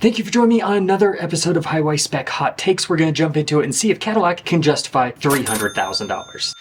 Thank you for joining me on another episode of HWYSpec Hot Takes. We're going to jump into it and see if Cadillac can justify $300,000.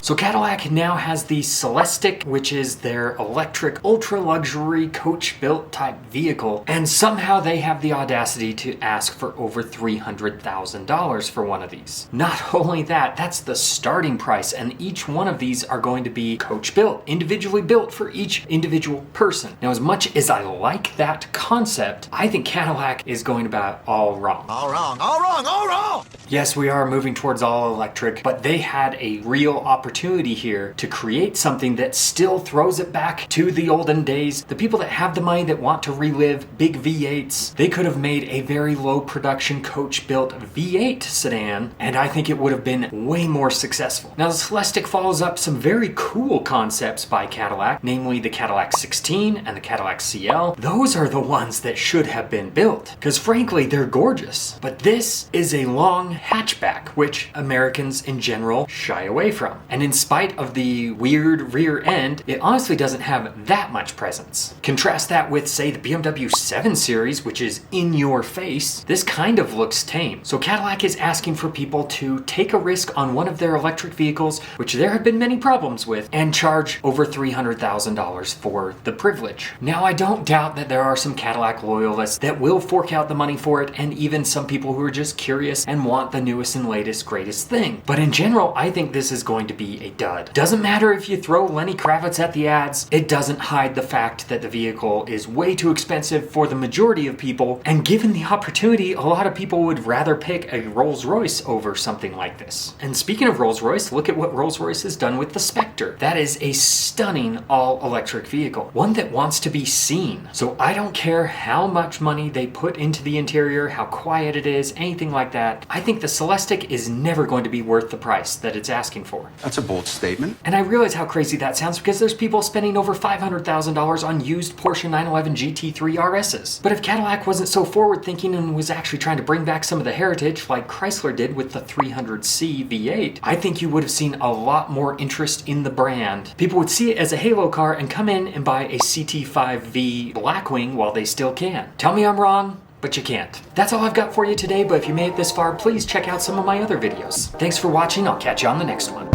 So Cadillac now has the celestiq, which is their electric ultra-luxury coach-built type vehicle, and somehow they have the audacity to ask for over $300,000 for one of these. Not only that, that's the starting price, and each one of these are going to be coach-built, individually built for each individual person. Now, as much as I like that concept, I think Cadillac is going about all wrong. All wrong, all wrong, all wrong! Yes, we are moving towards all electric, but they had a real opportunity here to create something that still throws it back to the olden days. The people that have the money that want to relive big V8s, they could have made a very low production coach built V8 sedan, and I think it would have been way more successful. Now the celestiq follows up some very cool concepts by Cadillac, namely the Cadillac 16 and the Cadillac CL. Those are the ones that should have been built, because frankly they're gorgeous. But this is a long hatchback, which Americans in general shy away from. And in spite of the weird rear end, it honestly doesn't have that much presence. Contrast that with, say, the BMW 7 Series, which is in your face. This kind of looks tame. So Cadillac is asking for people to take a risk on one of their electric vehicles, which there have been many problems with, and charge over $300,000 for the privilege. Now, I don't doubt that there are some Cadillac loyalists that will fork out the money for it, and even some people who are just curious and want the newest and latest, greatest thing. But in general, I think this is going to be a dud. Doesn't matter if you throw Lenny Kravitz at the ads, it doesn't hide the fact that the vehicle is way too expensive for the majority of people, and given the opportunity, a lot of people would rather pick a Rolls-Royce over something like this. And speaking of Rolls-Royce, look at what Rolls-Royce has done with the Spectre. That is a stunning all-electric vehicle, one that wants to be seen. So I don't care how much money they put into the interior, how quiet it is, anything like that. I think the celestiq is never going to be worth the price that it's asking for. That's a bold statement. And I realize how crazy that sounds because there's people spending over $500,000 on used Porsche 911 GT3 RSs. But if Cadillac wasn't so forward thinking and was actually trying to bring back some of the heritage like Chrysler did with the 300C V8, I think you would have seen a lot more interest in the brand. People would see it as a halo car and come in and buy a CT5V Blackwing while they still can. Tell me I'm wrong, but you can't. That's all I've got for you today, but if you made it this far, please check out some of my other videos. Thanks for watching, I'll catch you on the next one.